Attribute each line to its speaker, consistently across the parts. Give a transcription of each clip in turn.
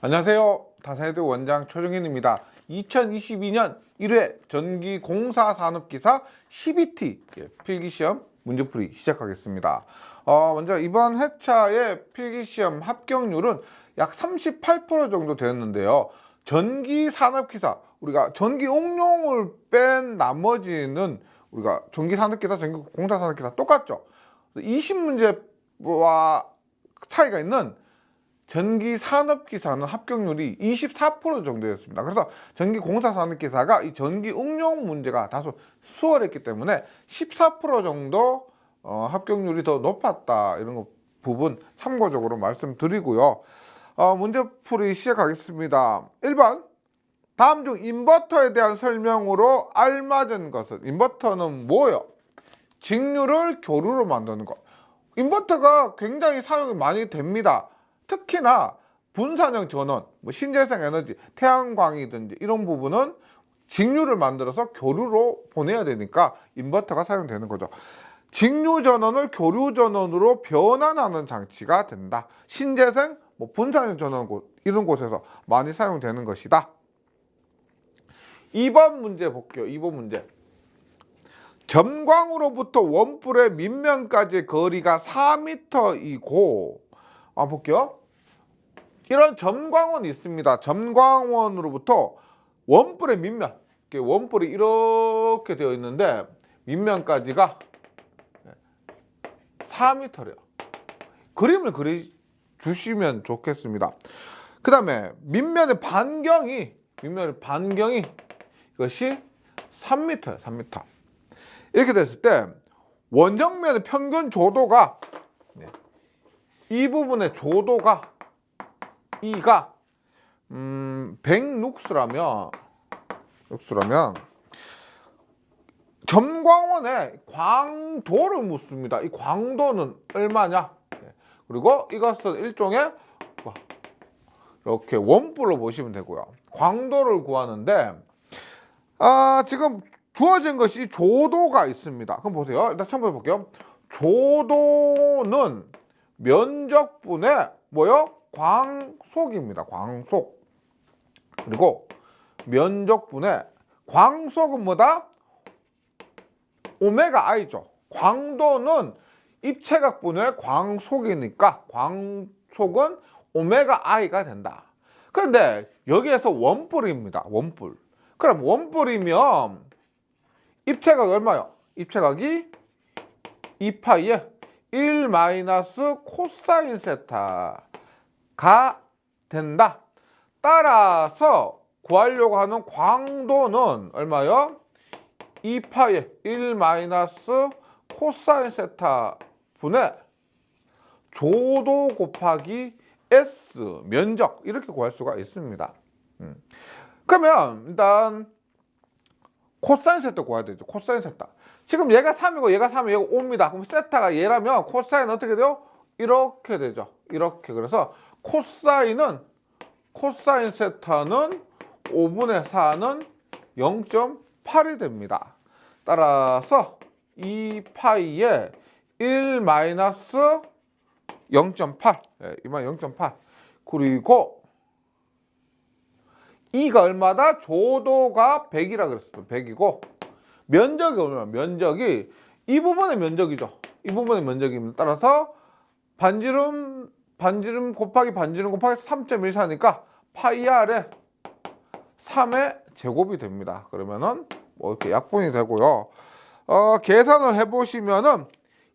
Speaker 1: 안녕하세요. 다세대 원장 최종현입니다. 2022년 1회 전기공사 산업기사 CBT 필기시험 문제풀이 시작하겠습니다. 먼저 이번 회차의 필기시험 합격률은 약 38% 정도 되었는데요. 전기산업기사, 우리가 전기응용을 뺀 나머지는 우리가 전기산업기사, 전기공사산업기사 똑같죠. 20문제와 차이가 있는 전기산업기사는 합격률이 24% 정도였습니다. 그래서 전기공사산업기사가 이 전기응용 문제가 다소 수월했기 때문에 14% 정도 합격률이 더 높았다. 이런 거 부분 참고적으로 말씀드리고요. 문제풀이 시작하겠습니다. 1번. 다음 중 인버터에 대한 설명으로 알맞은 것은? 인버터는 뭐예요? 직류를 교류로 만드는 것. 인버터가 굉장히 사용이 많이 됩니다. 특히나 분산형 전원, 신재생 에너지, 태양광이든지 이런 부분은 직류를 만들어서 교류로 보내야 되니까 인버터가 사용되는 거죠. 직류 전원을 교류 전원으로 변환하는 장치가 된다. 신재생, 분산형 전원 이런 곳에서 많이 사용되는 것이다. 2번 문제 볼게요. 2번 문제. 점광으로부터 원뿔의 밑면까지의 거리가 4m이고, 볼게요. 이런 점광원이 있습니다. 점광원으로부터 원뿔의 밑면, 원뿔이 이렇게 되어 있는데 밑면까지가 4m래요. 그림을 그려주시면 좋겠습니다. 그 다음에 밑면의 반경이 이것이 3m예요. 3m. 이렇게 됐을 때 원정면의 평균 조도가, 이 부분의 조도가 E가 100룩스라면 점광원의 광도를 묻습니다. 이 광도는 얼마냐? 그리고 이것은 일종의 이렇게 원뿔로 보시면 되고요. 광도를 구하는데 지금 주어진 것이 조도가 있습니다. 그럼 보세요. 일단 처음 해볼게요. 조도는 면적분의 뭐요? 광속입니다. 광속. 그리고 면적분의 광속은 뭐다? 오메가 i죠. 광도는 입체각분의 광속이니까 광속은 오메가 i가 된다. 그런데 여기에서 원뿔입니다. 원뿔. 그럼 원뿔이면 입체각이 얼마요? 입체각이 2파이에 1 마이너스 코사인 세타가 된다. 따라서 구하려고 하는 광도는 얼마요? 2파이에 1 마이너스 코사인 세타 분의 조도 곱하기 S 면적, 이렇게 구할 수가 있습니다. 그러면 일단 코사인 세타 구해야 되죠. 코사인 세타. 지금 얘가 3이고 얘가 3이고 얘가 5입니다. 그럼 세타가 얘라면 코사인은 어떻게 돼요? 이렇게 되죠. 이렇게. 그래서 코사인 세타는 5분의 4는 0.8이 됩니다. 따라서 2파이에 1 마이너스 0.8, 이만 0.8. 그리고 E가 얼마다? 조도가 100이라 그랬어요. 100이고 면적이 얼마나? 면적이 이 부분의 면적이죠. 이 부분의 면적입니다. 따라서 반지름 곱하기 반지름 곱하기 3.14니까 파이 R에 3의 제곱이 됩니다. 그러면은 이렇게 약분이 되고요. 계산을 해보시면은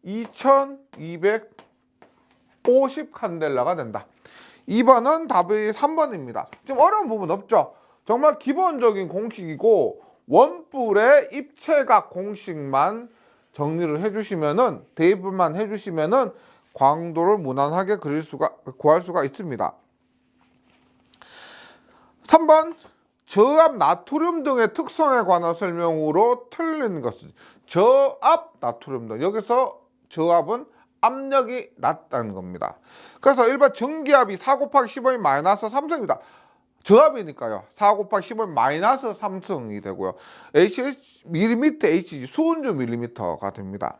Speaker 1: 2250 칸델라가 된다. 2번은 답이 3번입니다. 지금 어려운 부분 없죠? 정말 기본적인 공식이고 원뿔의 입체각 공식만 정리를 해주시면은, 대입만 해주시면은 광도를 무난하게 구할 수가 있습니다. 3번. 저압 나트륨 등의 특성에 관한 설명으로 틀린 것은? 저압 나트륨 등. 여기서 저압은 압력이 낮다는 겁니다. 그래서 1번 전기압이 4 곱하기 15의 마이너스 3승입니다. 저압이니까요. 4 곱하기 15의 마이너스 3승이 되고요. H, 밀리미터 Hg, 수은주 밀리미터가 됩니다.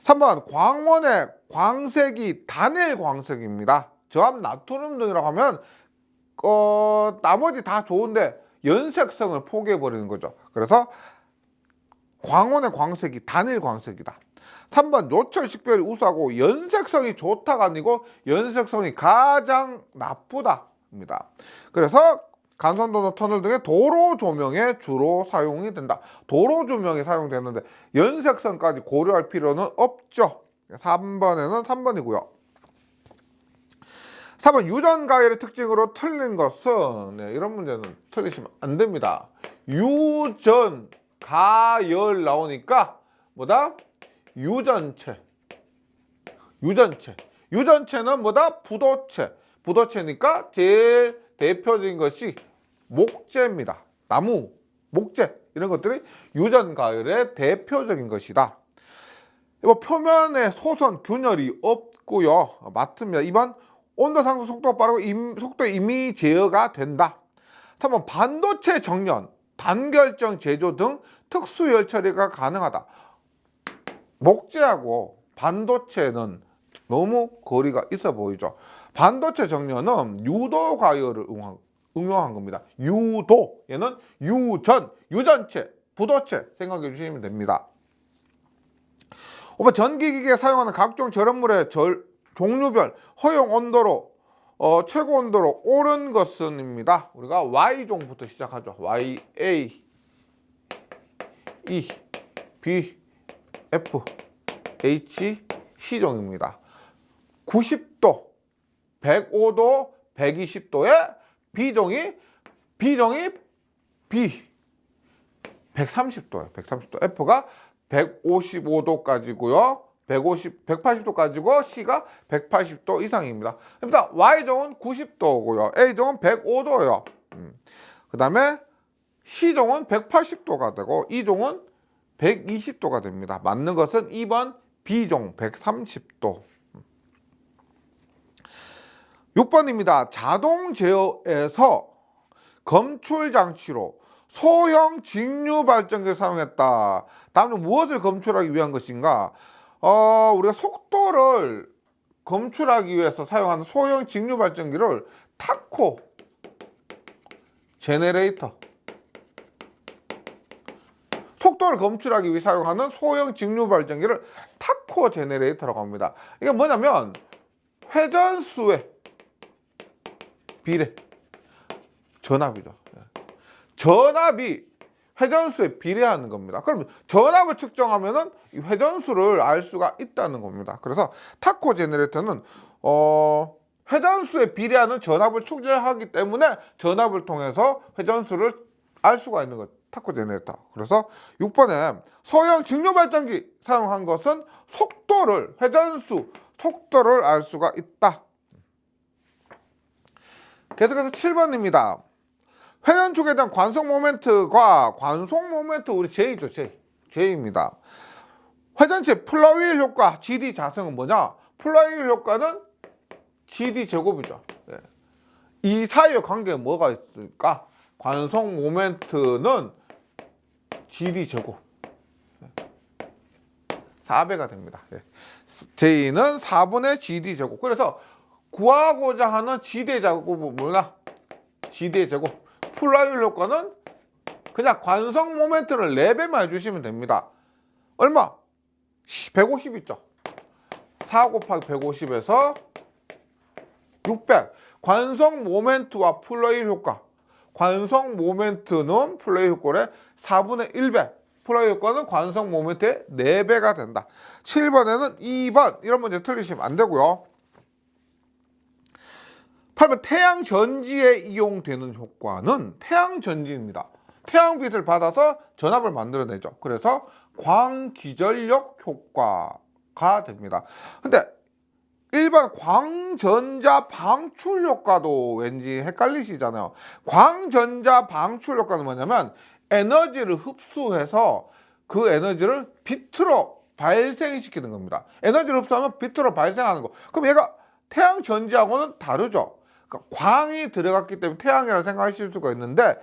Speaker 1: 3번 광원의 광색이 단일 광색입니다. 저압 나트륨 등이라고 하면 나머지 다 좋은데 연색성을 포기해 버리는 거죠. 그래서 광원의 광색이 단일 광색이다. 3번 요철 식별이 우수하고 연색성이 좋다가 아니고 연색성이 가장 나쁘다입니다. 그래서 간선도나 터널 등의 도로 조명에 주로 사용이 된다. 도로 조명이 사용되는데 연색성까지 고려할 필요는 없죠. 3번에는 3번이고요. 4번 유전가열의 특징으로 틀린 것은, 네, 이런 문제는 틀리시면 안 됩니다. 유전가열 나오니까 뭐다? 유전체. 유전체는 뭐다? 부도체. 부도체니까 제일 대표적인 것이 목재입니다. 나무, 목재 이런 것들이 유전가열의 대표적인 것이다. 표면에 소선, 균열이 없고요. 맞습니다. 2번 온도 상승 속도가 빠르고 속도 이미 제어가 된다. 3번 반도체 정련, 단결정 제조 등 특수 열 처리가 가능하다. 목재하고 반도체는 너무 거리가 있어 보이죠. 반도체 정련은 유도 과열을 응용한 겁니다. 유도, 얘는 유전, 유전체, 부도체 생각해 주시면 됩니다. 5번 전기기기에 사용하는 각종 절연물의 종류별 허용 온도로 최고 온도로 오른 것은입니다. 우리가 Y종부터 시작하죠. Y, A, E, B, F, H, C종입니다. 90도, 105도, 120도에 B종이 B, 130도예요. 130도. F가 155도까지고요. 180도까지고 C가 180도 이상입니다. 그러니까 Y종은 90도고요. A종은 105도예요. 그 다음에 C종은 180도가 되고 E종은 120도가 됩니다. 맞는 것은 2번 B종 130도. 6번입니다. 자동 제어에서 검출 장치로 소형 직류 발전기를 사용했다. 다음은 무엇을 검출하기 위한 것인가? 우리가 속도를 검출하기 위해서 사용하는 소형 직류 발전기를 타코 제네레이터. 속도를 검출하기 위해 사용하는 소형 직류 발전기를 타코 제네레이터라고 합니다. 이게 뭐냐면 회전수의 비례, 전압이죠. 전압이 회전수에 비례하는 겁니다. 그럼 전압을 측정하면은 이 회전수를 알 수가 있다는 겁니다. 그래서 타코 제네레이터는 회전수에 비례하는 전압을 축제하기 때문에 전압을 통해서 회전수를 알 수가 있는 것. 타코 제네레이터. 그래서 6번에 소형 직류 발전기 사용한 것은 회전수, 속도를 알 수가 있다. 계속해서 7번입니다. 회전축에 대한 관성 모멘트과 관속 모멘트, 우리 J죠, J입니다. 회전체 플라이휠 효과, GD 자성은 뭐냐? 플라이휠 효과는 GD 제곱이죠. 네. 이 사이의 관계에 뭐가 있을까? 관속 모멘트는 GD 제곱. 4배가 됩니다. 네. J는 4분의 GD 제곱. 그래서 구하고자 하는 GD 제곱은 뭐냐? GD 제곱. 플라이휠 효과는 그냥 관성 모멘트를 4배만 해주시면 됩니다. 얼마? 150 있죠. 4 곱하기 150에서 600. 관성 모멘트와 플라이휠 효과. 관성 모멘트는 플라이휠 효과의 4분의 1배. 플라이휠 효과는 관성 모멘트의 4배가 된다. 7번에는 2번. 이런 문제 틀리시면 안 되고요. 8번 태양 전지에 이용되는 효과는 태양 전지입니다. 태양빛을 받아서 전압을 만들어내죠. 그래서 광기전력 효과가 됩니다. 근데 일반 광전자 방출 효과도 왠지 헷갈리시잖아요. 광전자 방출 효과는 뭐냐면 에너지를 흡수해서 그 에너지를 빛으로 발생시키는 겁니다. 에너지를 흡수하면 빛으로 발생하는 거. 그럼 얘가 태양 전지하고는 다르죠. 그러니까 광이 들어갔기 때문에 태양이라고 생각하실 수가 있는데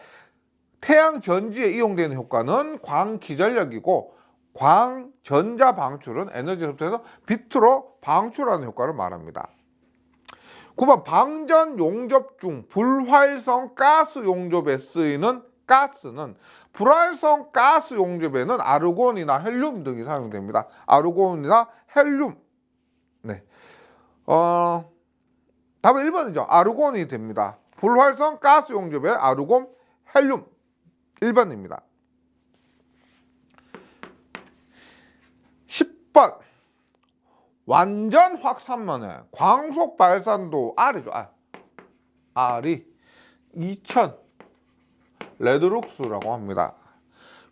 Speaker 1: 태양 전지에 이용되는 효과는 광기전력이고 광전자 방출은 에너지를 흡수해서 빛으로 방출하는 효과를 말합니다. 9번 방전 용접 중 불활성 가스 용접에 쓰이는 가스는 불활성 가스 용접에는 아르곤이나 헬륨 등이 사용됩니다. 아르곤이나 헬륨. 네. 답은 1번이죠. 아르곤이 됩니다. 불활성 가스 용접에 아르곤, 헬륨. 1번입니다. 10번. 완전 확산면에 광속 발산도 R이죠. R이 2000 레드룩스라고 합니다.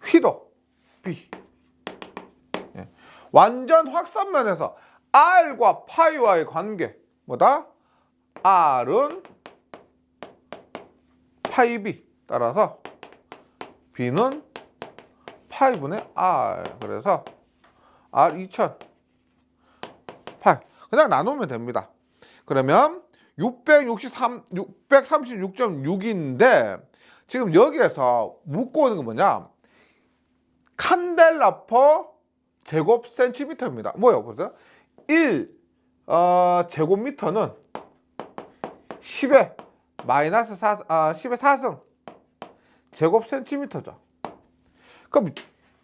Speaker 1: 휘도 B. 예. 완전 확산면에서 R과 파이와의 관계 뭐다? R은 파이 B. 따라서 B는 파이분의 R. 그래서 R 2000 8. 그냥 나누면 됩니다. 그러면 636.6인데 지금 여기에서 묻고 있는 건 뭐냐? 칸델라 퍼 제곱 센티미터입니다. 뭐예요? 보세요. 1 제곱미터는 10의 마이너스 4, 10의 4승 제곱 센티미터죠. 그럼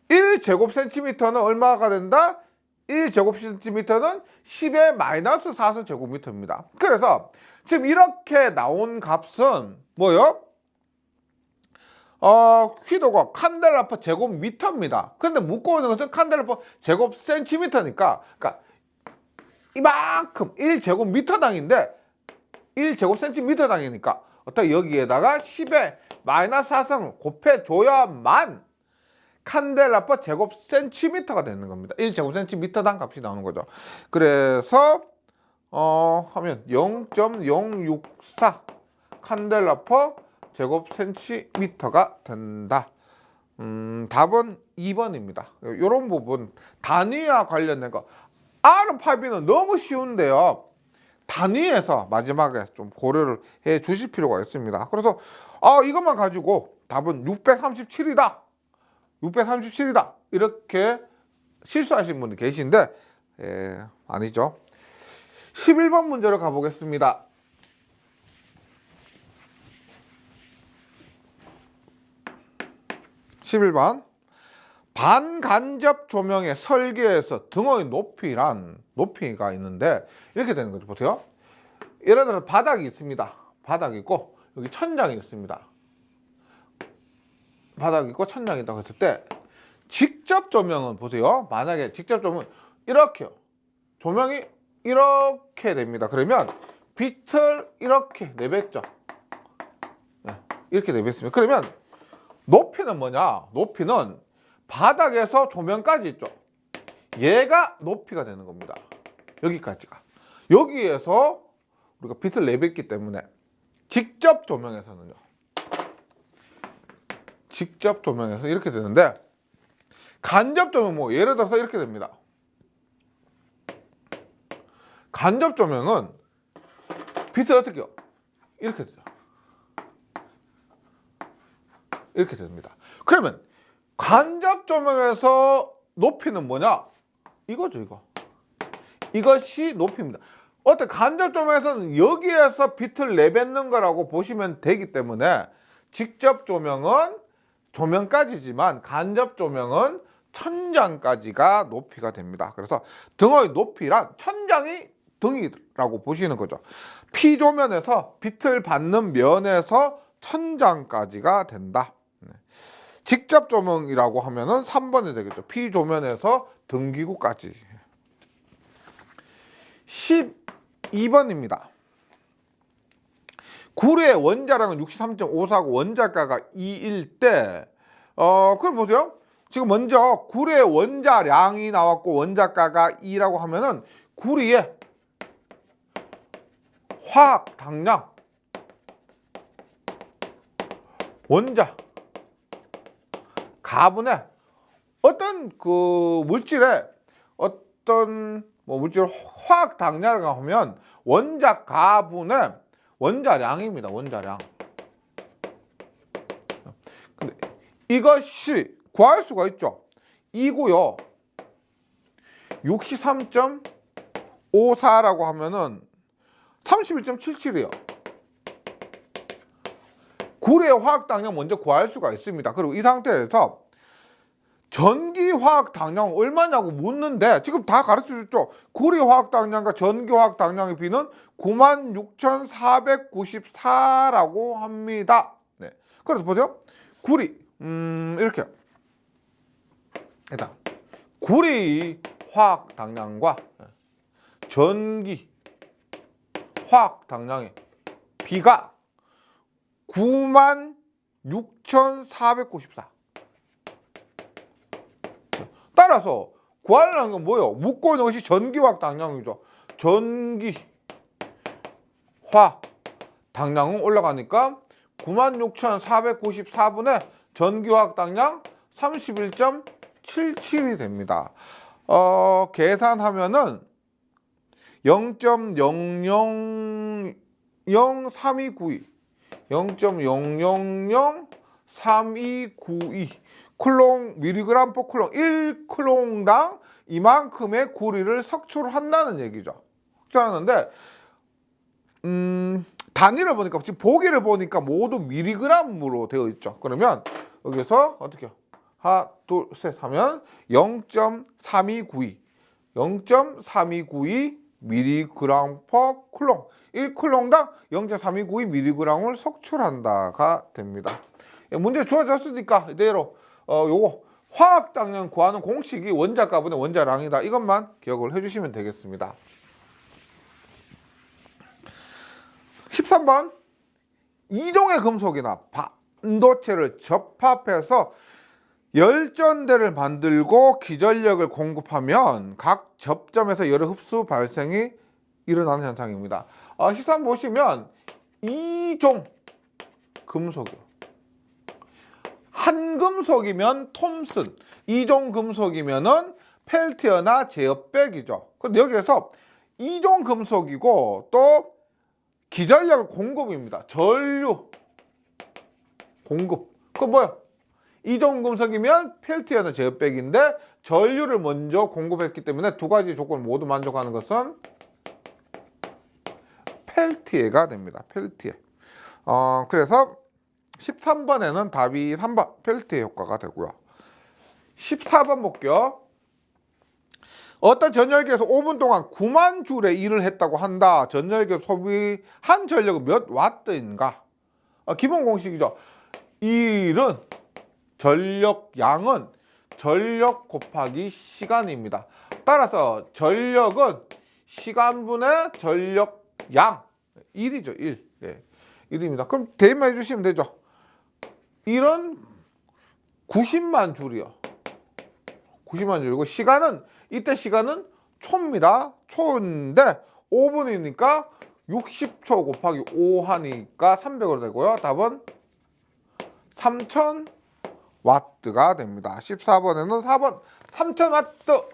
Speaker 1: 1 제곱 센티미터는 얼마가 된다? 1제곱센티미터는 10의 마이너스 4승 제곱미터입니다. 그래서 지금 이렇게 나온 값은 뭐예요? 휘도가 칸델라 퍼 제곱미터입니다. 그런데 묻고 있는 것은 칸델라 퍼 제곱센티미터니까, 그러니까 이만큼 1제곱미터당인데 1제곱센티미터당이니까 어떻게 여기에다가 10의 마이너스 4승을 곱해줘야만 칸델라 퍼 제곱센티미터가 되는 겁니다. 1제곱센티미터당 값이 나오는 거죠. 그래서 하면 0.064 칸델라 퍼 제곱센티미터가 된다. 답은 2번입니다. 이런 부분 단위와 관련된 거 R은 8B는 너무 쉬운데요. 단위에서 마지막에 좀 고려를 해 주실 필요가 있습니다. 그래서 이것만 가지고 답은 637이다. 637이다. 이렇게 실수하신 분이 계신데 아니죠. 11번 문제로 가보겠습니다. 11번. 반간접 조명의 설계에서 등의 높이가 있는데 이렇게 되는 거죠. 보세요. 예를 들어 바닥이 있습니다. 바닥이 있고 여기 천장이 있습니다. 바닥이 있고 천장이 있다고 했을 때 직접 조명은 보세요. 만약에 직접 조명 이렇게요. 조명이 이렇게 됩니다. 그러면 빛을 이렇게 내뱉죠. 네, 이렇게 내뱉습니다. 그러면 높이는 뭐냐? 높이는 바닥에서 조명까지 있죠. 얘가 높이가 되는 겁니다. 여기까지가. 여기에서 우리가 빛을 내뱉기 때문에 직접 조명에서는요. 직접 조명에서 이렇게 되는데 간접 조명 뭐 예를 들어서 이렇게 됩니다. 간접 조명은 빛을 어떻게 해요? 이렇게 되죠. 이렇게 됩니다. 그러면 간접 조명에서 높이는 뭐냐? 이거죠, 이거. 이것이 높이입니다. 어때? 간접 조명에서는 여기에서 빛을 내뱉는 거라고 보시면 되기 때문에 직접 조명은 조명까지지만 간접 조명은 천장까지가 높이가 됩니다. 그래서 등의 높이란 천장이 등이라고 보시는 거죠. 피조면에서 빛을 받는 면에서 천장까지가 된다. 직접 조명이라고 하면은 3번이 되겠죠. 피조면에서 등기구까지. 12번입니다. 구리의 원자량은 63.549, 원자가가 2일 때, 그럼 보세요. 지금 먼저 구리의 원자량이 나왔고 원자가가 2라고 하면은 구리의 화학 당량, 원자, 가분의 어떤 그 물질의 어떤 물질 화학 당량을 하면 원자 가분의 원자량입니다. 원자량. 근데 이것이 구할 수가 있죠. 이고요. 63.54라고 하면은 31.77이에요. 구리의 화학당량 먼저 구할 수가 있습니다. 그리고 이 상태에서 전기 화학당량 얼마냐고 묻는데 지금 다 가르쳐줬죠. 구리 화학당량과 전기 화학당량의 비는 96,494라고 합니다. 네. 그래서 보세요. 구리 이렇게 일단 구리 화학당량과 전기 화학당량의 비가 96,494. 따라서 구하려는 건 뭐예요? 묻고 있는 것이 전기화학 당량이죠. 전기화학 당량은 올라가니까 96,494분의 전기화학 당량 31.77이 됩니다. 계산하면은 0.000329 0.0003292 쿨롱 미리그램 퍼 쿨롱 1쿨롱당 이만큼의 구리를 석출한다는 얘기죠. 석출하는데 단위를 보니까 지금 보기를 보니까 모두 미리그램으로 되어 있죠. 그러면 여기서 어떻게 하나 둘 셋 하면 0.3292 0.3292 미리그램 퍼 쿨롱 1쿨롱당 0.3292 미리그램을 석출한다가 됩니다. 문제 주어졌으니까 이대로 요거 화학당량 구하는 공식이 원자가분의 원자량이다. 이것만 기억을 해주시면 되겠습니다. 13번 이종의 금속이나 반도체를 접합해서 열전대를 만들고 기전력을 공급하면 각 접점에서 열의 흡수 발생이 일어나는 현상입니다. 13번 보시면 이종 금속이요. 한 금속이면 톰슨, 이종 금속이면은 펠티어나 제어백이죠. 근데 여기에서 이종 금속이고 또 기전력 공급입니다. 전류 공급. 그거 뭐야? 이종 금속이면 펠티어나 제어백인데 전류를 먼저 공급했기 때문에 두 가지 조건을 모두 만족하는 것은 펠티어가 됩니다. 펠티어. 그래서 13번에는 답이 3번 펠티어 효과가 되고요. 14번 볼게요. 어떤 전열기에서 5분 동안 9만 줄의 일을 했다고 한다. 전열기에서 소비한 전력은 몇 와트인가? 기본 공식이죠. 일은 전력량은 전력 곱하기 시간입니다. 따라서 전력은 시간분의 전력량 1이죠. 1. 네. 1입니다. 그럼 대입만 해주시면 되죠. 1은 90만 줄이요. 90만 줄이고 시간은 이때 시간은 초입니다. 초인데 5분이니까 60초 곱하기 5 하니까 300으로 되고요. 답은 3000와트가 됩니다. 14번에는 4번 3000와트.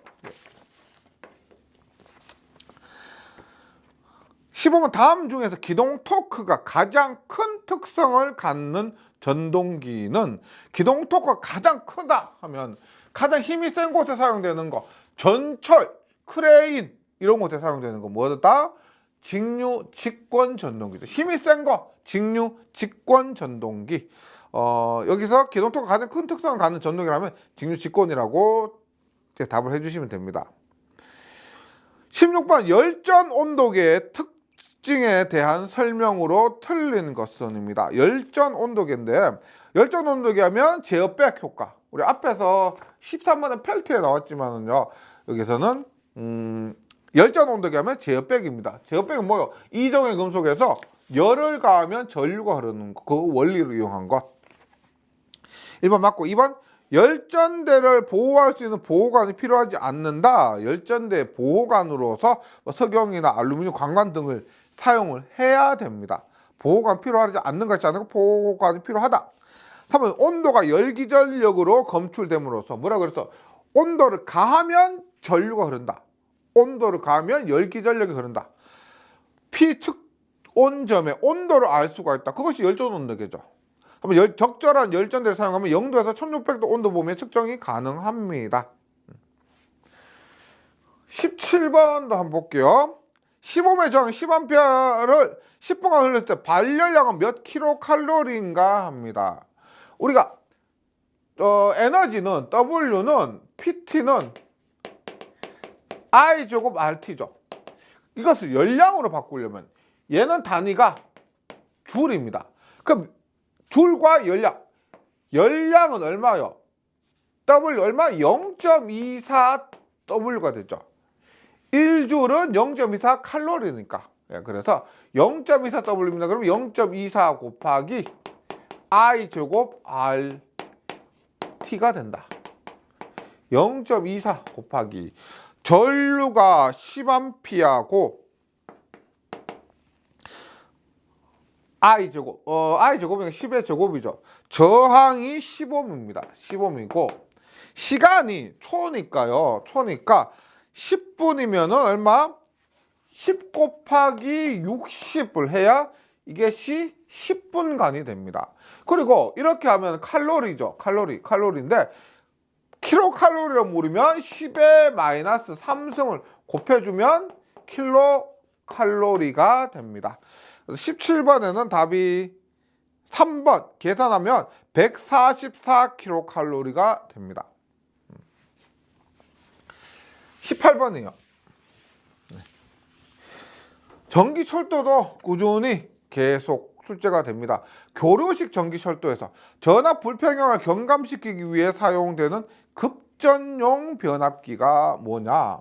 Speaker 1: 15번 다음 중에서 기동 토크가 가장 큰 특성을 갖는 전동기는 기동 토크가 가장 크다 하면 가장 힘이 센 곳에 사용되는 거 전철, 크레인 이런 곳에 사용되는 거 뭐다? 직류 직권 전동기죠. 힘이 센 거 직류 직권 전동기. 여기서 기동 토크가 가장 큰 특성을 갖는 전동기라면 직류 직권이라고 답을 해주시면 됩니다. 16번 열전 온도계의 특징에 대한 설명으로 틀린 것은입니다. 열전 온도계인데 열전 온도계 하면 제어백 효과. 우리 앞에서 13번에 펠트에 나왔지만은요. 여기서는 열전 온도계 하면 제어백입니다. 제어백은 뭐요? 이종의 금속에서 열을 가하면 전류가 흐르는 거. 그 원리를 이용한 것. 1번 맞고 2번 열전대를 보호할 수 있는 보호관이 필요하지 않는다. 열전대 보호관으로서 석영이나 알루미늄 광관 등을 사용을 해야 됩니다. 보호관 필요하지 않는 것이 아니고 보호관이 필요하다. 3번 온도가 열기전력으로 검출됨으로써 뭐라 그랬어? 온도를 가하면 전류가 흐른다. 온도를 가하면 열기전력이 흐른다. 피측온점의 온도를 알 수가 있다. 그것이 열전 온도계죠. 그러면 적절한 열전대를 사용하면 0도에서 1600도 온도 보면 측정이 가능합니다. 17번도 한번 볼게요. 15매 저항 10A를 10분간 흘렸을 때 발열량은 몇 킬로칼로리인가 합니다. 우리가 에너지는 W는 PT는 I 제곱 RT죠. 이것을 열량으로 바꾸려면 얘는 단위가 줄입니다. 그럼 줄과 열량. 열량은 얼마요? W 얼마? 0.24W가 되죠. 1줄은 0.24 칼로리니까. 그래서 0.24W입니다. 그럼 0.24 곱하기 I 제곱 RT가 된다. 0.24 곱하기 전류가 10A하고 I 제곱, I 제곱이면 10의 제곱이죠. 저항이 10옴입니다. 10옴이고 시간이 초니까요. 초니까 10분이면은 얼마? 10 곱하기 60을 해야 이게 10분간이 됩니다. 그리고 이렇게 하면 칼로리죠. 칼로리인데 킬로칼로리로 물으면 10의 마이너스 3승을 곱해주면 킬로칼로리가 됩니다. 17번에는 답이 3번 계산하면 144킬로칼로리가 됩니다. 18번이요. 전기철도도 꾸준히 계속 출제가 됩니다. 교류식 전기철도에서 전압 불평형을 경감시키기 위해 사용되는 급전용 변압기가 뭐냐?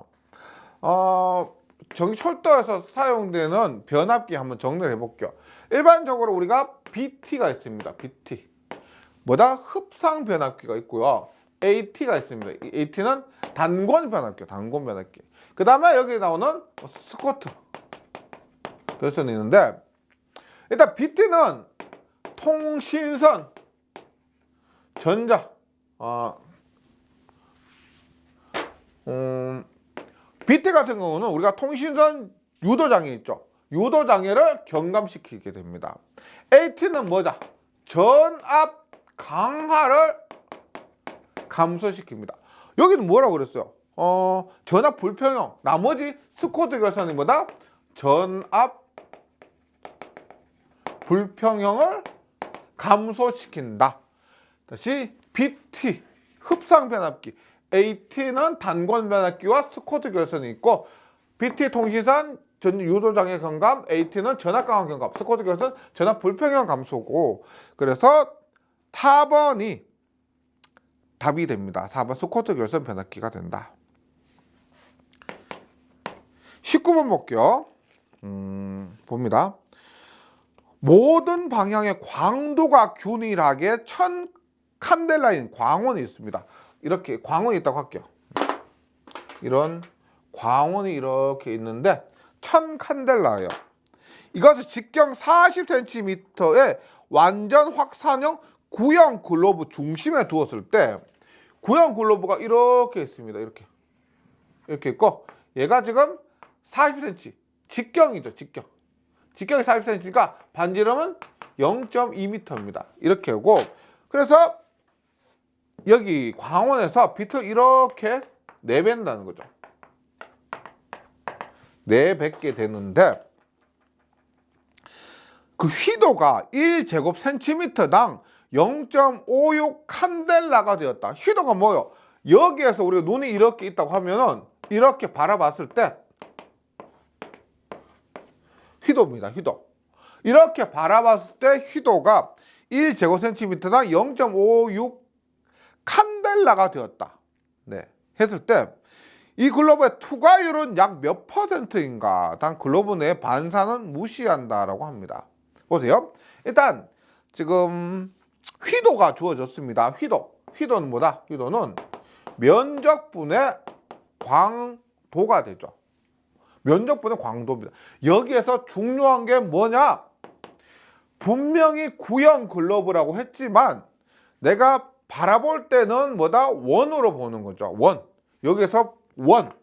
Speaker 1: 전기철도에서 사용되는 변압기 한번 정리를 해볼게요. 일반적으로 우리가 BT가 있습니다. BT. 뭐다? 흡상 변압기가 있고요. AT가 있습니다. AT는 단권 변압기, 단권 변압기. 그 다음에 여기 나오는 스코트 결선이 있는데, 일단 BT는 통신선, 전자, BT 같은 경우는 우리가 통신선 유도장애 있죠. 유도장애를 경감시키게 됩니다. AT는 뭐다? 전압 강하를 감소시킵니다. 여기는 뭐라고 그랬어요? 전압 불평형. 나머지 스코트 결선이 뭐다? 전압 불평형을 감소시킨다. 다시 BT 흡상 변압기, AT는 단권 변압기와 스코트 결선이 있고, BT 통신선 전 유도장애 경감, AT는 전압 강화 경감, 스코트 결선 전압 불평형 감소고, 그래서 4번이 답이 됩니다. 4번 스코트 결선 변압기가 된다. 19번 볼게요. 봅니다. 모든 방향의 광도가 균일하게 1000 칸델라인 광원이 있습니다. 이렇게 광원이 있다고 할게요. 이런 광원이 이렇게 있는데 1000 칸델라예요. 이것을 직경 40cm의 완전 확산형 구형 글로브 중심에 두었을 때, 구형 글로브가 이렇게 있습니다. 이렇게 있고, 얘가 지금 40cm 직경이죠. 직경이 40cm니까 반지름은 0.2m입니다. 이렇게 하고, 그래서 여기 광원에서 빛을 이렇게 내뱉는다는 거죠. 내뱉게 되는데, 그 휘도가 1제곱센티미터당 0.56 칸델라가 되었다. 휘도가 뭐요? 여기에서 우리가 눈이 이렇게 있다고 하면은 이렇게 바라봤을 때 휘도입니다. 휘도. 이렇게 바라봤을 때 휘도가 1제곱센티미터당 0.56 칸델라가 되었다. 네. 했을 때 이 글로브의 투과율은 약 몇 %인가? 단 글로브 내 반사는 무시한다라고 합니다. 보세요. 일단 지금 휘도가 주어졌습니다. 휘도는 뭐다? 휘도는 면적분의 광도가 되죠. 면적분의 광도입니다. 여기에서 중요한 게 뭐냐? 분명히 구형 글로브라고 했지만 내가 바라볼 때는 뭐다? 원으로 보는 거죠. 원. 여기서 원.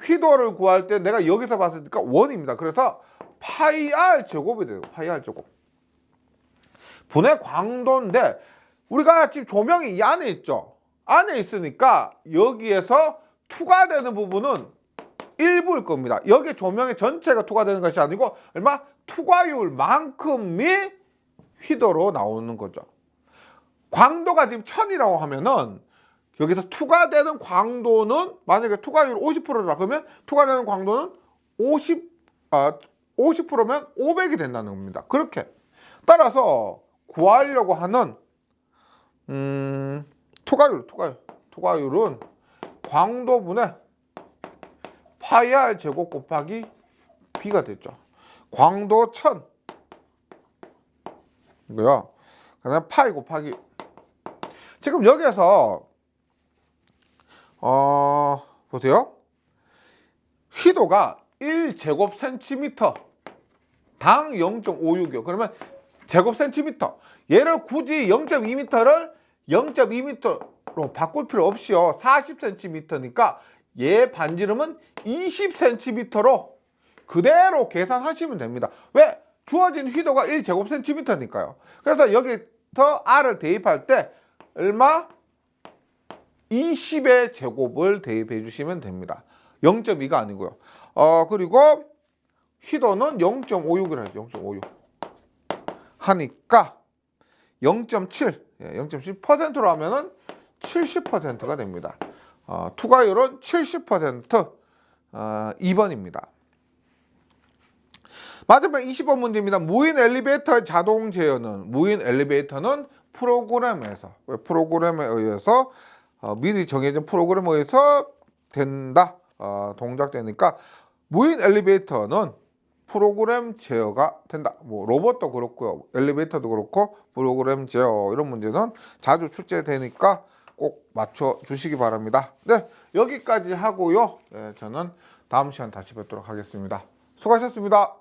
Speaker 1: 휘도를 구할 때 내가 여기서 봤을 때 원입니다. 그래서 파이 R 제곱이 돼요. 파이 R 제곱. 분의 광도인데 우리가 지금 조명이 이 안에 있죠. 안에 있으니까 여기에서 투과되는 부분은 일부일 겁니다. 여기 조명의 전체가 투과되는 것이 아니고 얼마? 투과율만큼이 휘도로 나오는 거죠. 광도가 지금 1000이라고 하면은 여기서 투과되는 광도는 만약에 투과율 50%라 그러면 투과되는 광도는 50%면 500이 된다는 겁니다. 그렇게 따라서 구하려고 하는 투과율은 광도분의 파이R 제곱 곱하기 B가 됐죠. 광도 1000 이거요. 그다음 파이 곱하기 지금 여기에서 보세요. 휘도가 1제곱센티미터 당 0.56이요. 그러면 제곱센티미터 얘를 굳이 0.2m를 0.2m로 바꿀 필요 없이요. 40cm니까 얘 반지름은 20cm로 그대로 계산하시면 됩니다. 왜? 주어진 휘도가 1제곱센티미터니까요. 그래서 여기서 R을 대입할 때 얼마? 20의 제곱을 대입해 주시면 됩니다. 0.2가 아니고요. 그리고 휘도는 0.56이라 하죠. 0.56 하니까 0.7%로 하면은 70%가 됩니다. 투과율은 70% 2번입니다. 맞은편 20번 문제입니다. 무인 엘리베이터의 자동 제어는 무인 엘리베이터는 프로그램에 의해서 미리 정해진 프로그램에 의해서 된다. 동작되니까 무인 엘리베이터는 프로그램 제어가 된다. 뭐 로봇도 그렇고요. 엘리베이터도 그렇고 프로그램 제어 이런 문제는 자주 출제되니까 꼭 맞춰 주시기 바랍니다. 네, 여기까지 하고요. 네, 저는 다음 시간 다시 뵙도록 하겠습니다. 수고하셨습니다.